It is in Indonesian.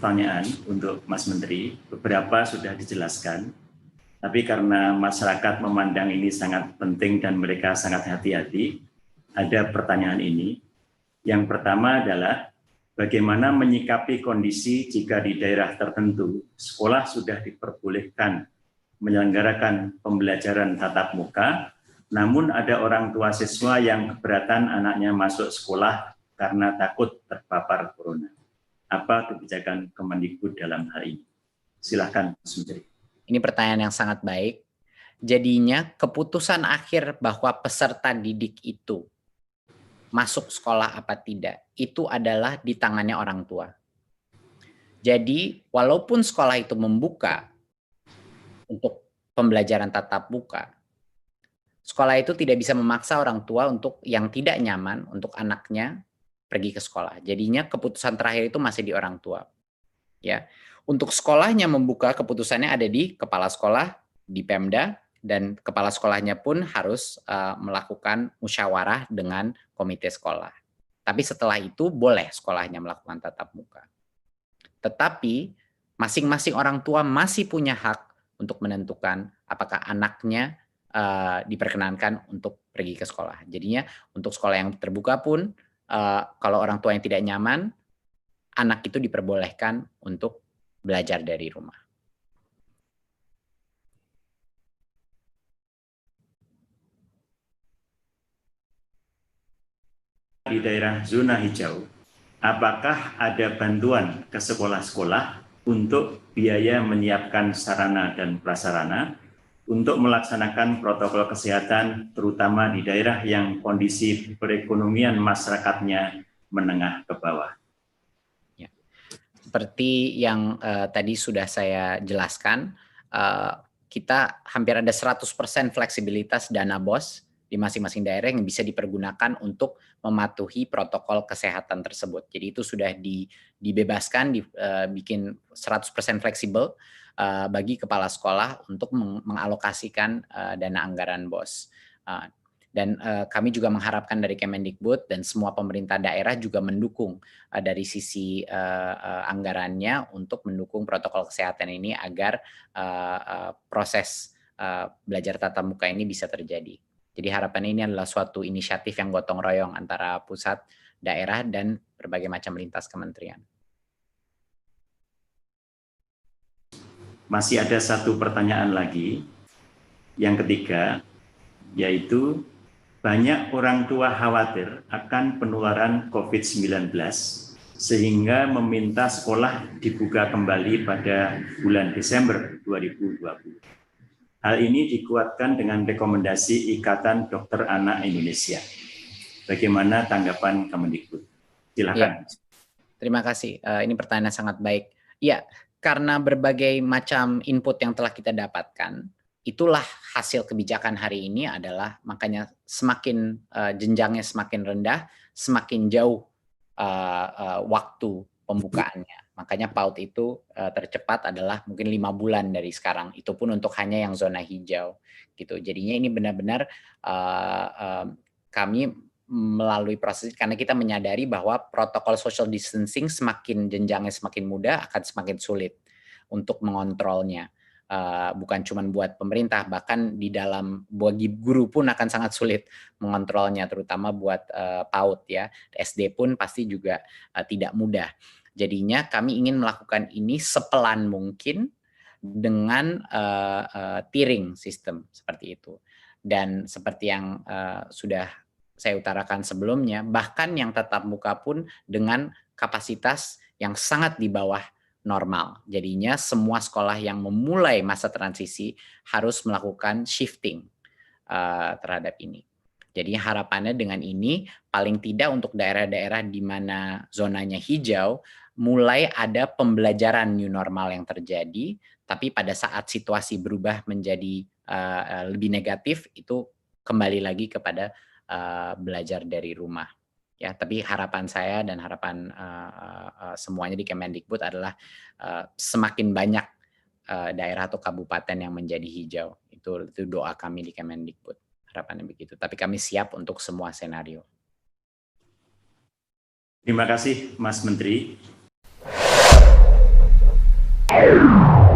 pertanyaan untuk Mas Menteri. Beberapa sudah dijelaskan, tapi karena masyarakat memandang ini sangat penting dan mereka sangat hati-hati, ada pertanyaan ini. Yang pertama adalah bagaimana menyikapi kondisi jika di daerah tertentu sekolah sudah diperbolehkan menyelenggarakan pembelajaran tatap muka, namun ada orang tua siswa yang keberatan anaknya masuk sekolah karena takut terpapar corona. Apa kebijakan Kemendikbud dalam hal ini? Silakan, Mas Menteri. Ini pertanyaan yang sangat baik. Jadinya keputusan akhir bahwa peserta didik itu masuk sekolah apa tidak, itu adalah di tangannya orang tua. Jadi walaupun sekolah itu membuka untuk pembelajaran tatap muka, sekolah itu tidak bisa memaksa orang tua untuk yang tidak nyaman untuk anaknya pergi ke sekolah. Jadinya keputusan terakhir itu masih di orang tua. Ya, untuk sekolahnya membuka, keputusannya ada di kepala sekolah, di Pemda, dan kepala sekolahnya pun harus melakukan musyawarah dengan komite sekolah. Tapi setelah itu boleh sekolahnya melakukan tatap muka. Tetapi masing-masing orang tua masih punya hak untuk menentukan apakah anaknya diperkenankan untuk pergi ke sekolah. Jadinya untuk sekolah yang terbuka pun, kalau orang tua yang tidak nyaman, anak itu diperbolehkan untuk belajar dari rumah. Di daerah zona hijau, apakah ada bantuan ke sekolah-sekolah untuk biaya menyiapkan sarana dan prasarana untuk melaksanakan protokol kesehatan, terutama di daerah yang kondisi perekonomian masyarakatnya menengah ke bawah? Seperti yang tadi sudah saya jelaskan, kita hampir ada 100% fleksibilitas dana BOS di masing-masing daerah yang bisa dipergunakan untuk mematuhi protokol kesehatan tersebut. Jadi itu sudah dibebaskan, dibikin 100% fleksibel bagi kepala sekolah untuk mengalokasikan dana anggaran BOS. Dan kami juga mengharapkan dari Kemendikbud dan semua pemerintah daerah juga mendukung dari sisi anggarannya untuk mendukung protokol kesehatan ini agar proses belajar tatap muka ini bisa terjadi. Jadi harapan ini adalah suatu inisiatif yang gotong royong antara pusat, daerah, dan berbagai macam lintas kementerian. Masih ada satu pertanyaan lagi, yang ketiga, yaitu banyak orang tua khawatir akan penularan COVID-19 sehingga meminta sekolah dibuka kembali pada bulan Desember 2020. Hal ini dikuatkan dengan rekomendasi Ikatan Dokter Anak Indonesia. Bagaimana tanggapan Kemendikbud? Silakan. Ya, terima kasih. Ini pertanyaan sangat baik. Ya, karena berbagai macam input yang telah kita dapatkan, itulah hasil kebijakan hari ini adalah makanya semakin jenjangnya semakin rendah, semakin jauh waktu pembukaannya. Makanya PAUD itu tercepat adalah mungkin 5 bulan dari sekarang. Itu pun untuk hanya yang zona hijau, gitu. Jadinya ini benar-benar kami melalui proses karena kita menyadari bahwa protokol social distancing semakin jenjangnya semakin mudah akan semakin sulit untuk mengontrolnya. Bukan cuma buat pemerintah, bahkan di dalam bagi guru pun akan sangat sulit mengontrolnya, terutama buat PAUD ya. SD pun pasti juga tidak mudah. Jadinya kami ingin melakukan ini sepelan mungkin dengan tiering sistem seperti itu. Dan seperti yang sudah saya utarakan sebelumnya, bahkan yang tatap muka pun dengan kapasitas yang sangat di bawah normal. Jadinya semua sekolah yang memulai masa transisi harus melakukan shifting terhadap ini. Jadi harapannya dengan ini paling tidak untuk daerah-daerah di mana zonanya hijau mulai ada pembelajaran new normal yang terjadi, tapi pada saat situasi berubah menjadi lebih negatif itu kembali lagi kepada belajar dari rumah. Ya, tapi harapan saya dan harapan semuanya di Kemendikbud adalah semakin banyak daerah atau kabupaten yang menjadi hijau. Itu doa kami di Kemendikbud. Harapannya begitu. Tapi kami siap untuk semua senario. Terima kasih, Mas Menteri. Bye.